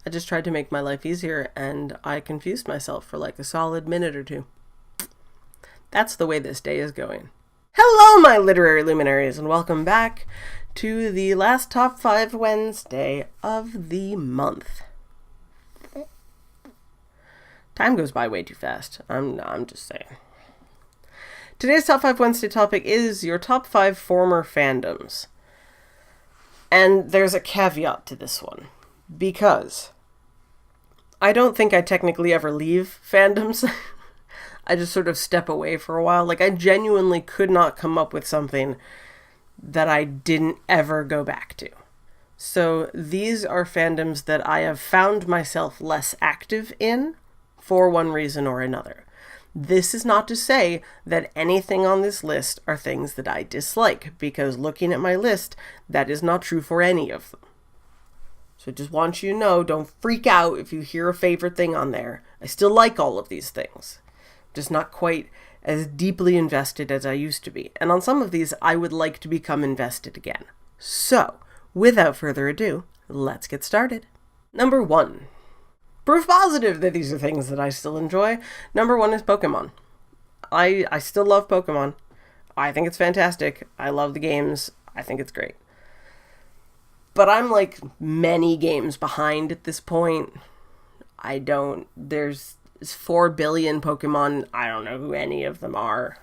I just tried to make my life easier, and I confused myself for like a solid minute or two. That's the way this day is going. Hello, my literary luminaries, and welcome back to the last Top 5 Wednesday of the month. Time goes by way too fast. I'm just saying. Today's Top 5 Wednesday topic is your top 5 former fandoms. And there's a caveat to this one, because I don't think I technically ever leave fandoms. I just sort of step away for a while. Like, I genuinely could not come up with something that I didn't ever go back to. So these are fandoms that I have found myself less active in for one reason or another. This is not to say that anything on this list are things that I dislike, because looking at my list, that is not true for any of them. So just want you to know, don't freak out if you hear a favorite thing on there. I still like all of these things. Just not quite as deeply invested as I used to be. And on some of these, I would like to become invested again. So, without further ado, let's get started. Number 1. Proof positive that these are things that I still enjoy. Number 1 is Pokemon. I still love Pokemon. I think it's fantastic. I love the games. I think it's great. But I'm like many games behind at this point. There's 4 billion Pokemon. I don't know who any of them are.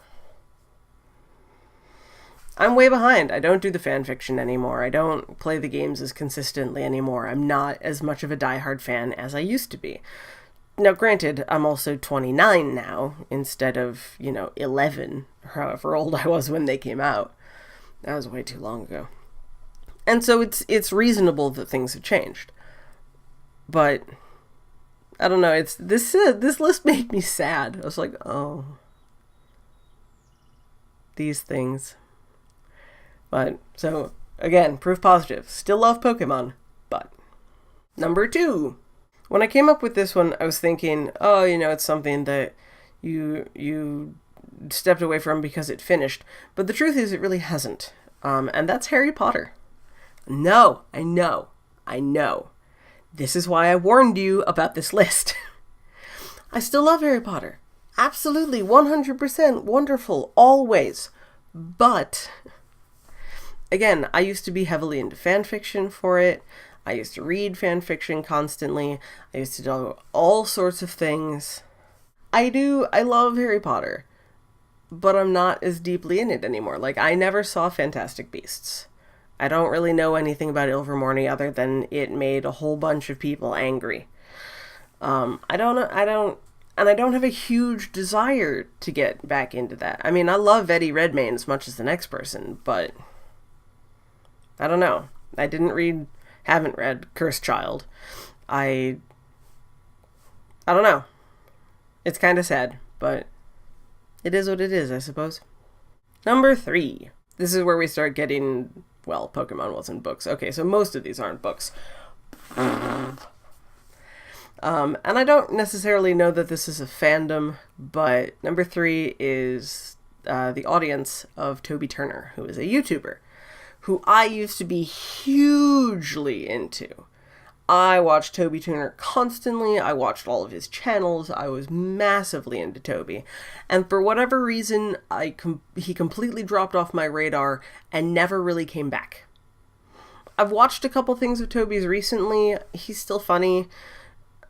I'm way behind. I don't do the fanfiction anymore. I don't play the games as consistently anymore. I'm not as much of a diehard fan as I used to be. Now, granted, I'm also 29 now, instead of, 11, or however old I was when they came out. That was way too long ago. And so it's reasonable that things have changed. But I don't know, this list made me sad. I was like, oh, these things. But, so, again, proof positive. Still love Pokemon, but. Number 2. When I came up with this one, I was thinking, oh, it's something that you stepped away from because it finished. But the truth is, it really hasn't. And that's Harry Potter. No, I know. This is why I warned you about this list. I still love Harry Potter. Absolutely, 100% wonderful, always. But, again, I used to be heavily into fanfiction for it. I used to read fanfiction constantly. I used to do all sorts of things. I love Harry Potter. But I'm not as deeply in it anymore. Like, I never saw Fantastic Beasts. I don't really know anything about Ilvermorny other than it made a whole bunch of people angry. I don't have a huge desire to get back into that. I mean, I love Eddie Redmayne as much as the next person, but I don't know. I haven't read Cursed Child. I don't know. It's kind of sad, but it is what it is, I suppose. Number 3. This is where we start getting, well, Pokemon wasn't books. Okay, so most of these aren't books. And I don't necessarily know that this is a fandom, but number 3 is the audience of Toby Turner, who is a YouTuber, who I used to be hugely into. I watched Toby Turner constantly. I watched all of his channels. I was massively into Toby. And for whatever reason, he completely dropped off my radar and never really came back. I've watched a couple things of Toby's recently. He's still funny.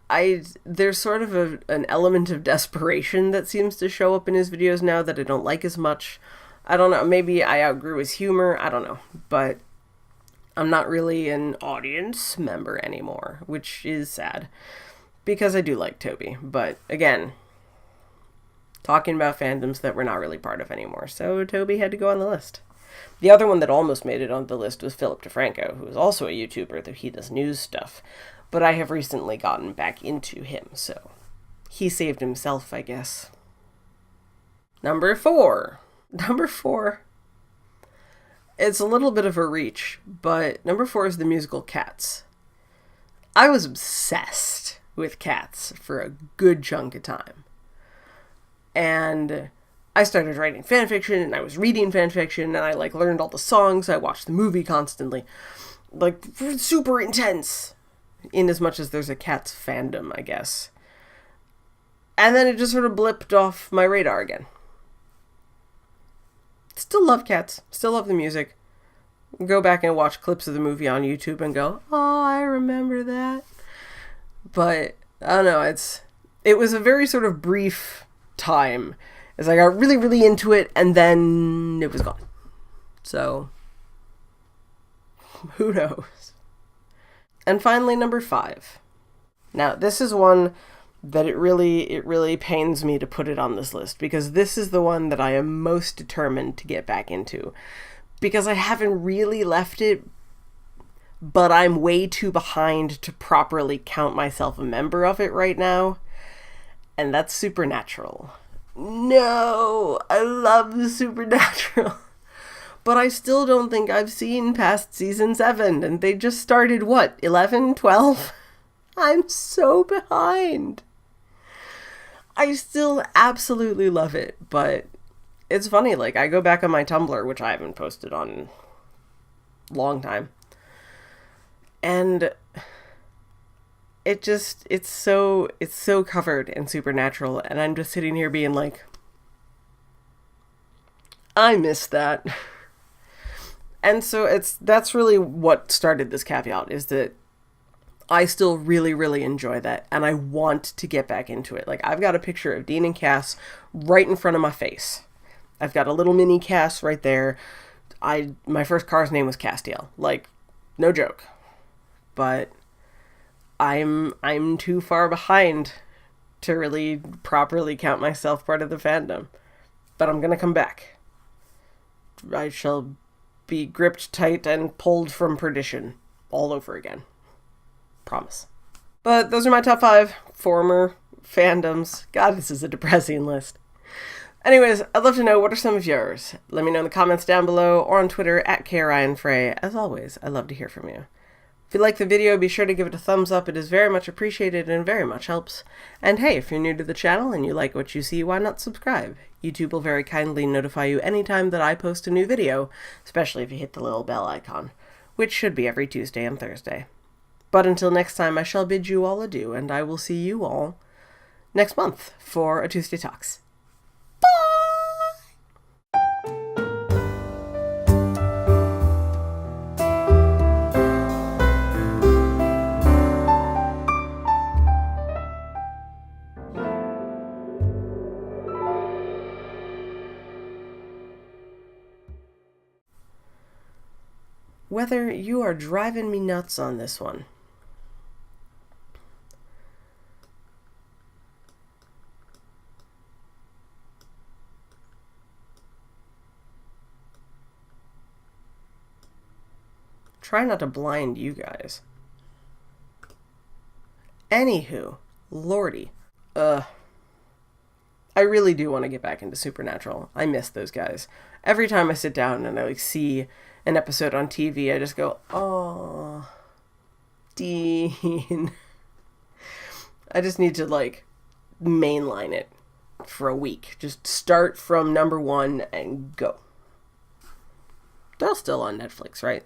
There's sort of an element of desperation that seems to show up in his videos now that I don't like as much. I don't know. Maybe I outgrew his humor. I don't know. But I'm not really an audience member anymore, which is sad, because I do like Toby. But again, talking about fandoms that we're not really part of anymore, so Toby had to go on the list. The other one that almost made it on the list was Philip DeFranco, who is also a YouTuber, though he does news stuff. But I have recently gotten back into him, so he saved himself, I guess. Number 4. It's a little bit of a reach, but number 4 is the musical Cats. I was obsessed with Cats for a good chunk of time. And I started writing fanfiction, and I was reading fanfiction, and I learned all the songs. I watched the movie constantly. Super intense. in as much as there's a Cats fandom, I guess. And then it just sort of blipped off my radar again. Still love Cats. Still love the music. Go back and watch clips of the movie on YouTube and go, oh, I remember that. But, I don't know, it was a very sort of brief time as I got really, really into it, and then it was gone. So, who knows? And finally, number 5. Now, this is one that it really pains me to put it on this list, because this is the one that I am most determined to get back into. Because I haven't really left it, but I'm way too behind to properly count myself a member of it right now. And that's Supernatural. No, I love Supernatural. But I still don't think I've seen past season 7, and they just started, 11, 12? I'm so behind. I still absolutely love it, but it's funny, I go back on my Tumblr, which I haven't posted on in a long time, and it's so covered in Supernatural, and I'm just sitting here being like, I miss that. And so that's really what started this caveat, is that I still really, really enjoy that, and I want to get back into it. I've got a picture of Dean and Cass right in front of my face. I've got a little mini Cass right there. My first car's name was Castiel. No joke. But I'm too far behind to really properly count myself part of the fandom. But I'm gonna come back. I shall be gripped tight and pulled from perdition all over again. Promise. But those are my top 5 former fandoms. God, this is a depressing list. Anyways, I'd love to know, what are some of yours? Let me know in the comments down below or on Twitter at KRyanFrey. As always, I'd love to hear from you. If you like the video, be sure to give it a thumbs up. It is very much appreciated and very much helps. And hey, if you're new to the channel and you like what you see, why not subscribe? YouTube will very kindly notify you anytime that I post a new video, especially if you hit the little bell icon, which should be every Tuesday and Thursday. But until next time, I shall bid you all adieu, and I will see you all next month for a Tuesday Talks. Whether you are driving me nuts on this one. Try not to blind you guys. Anywho, lordy. I really do want to get back into Supernatural. I miss those guys. Every time I sit down and I see an episode on TV, I just go, oh, Dean. I just need to mainline it for a week. Just start from number 1 and go. They're all still on Netflix, right?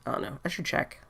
I don't know. I should check.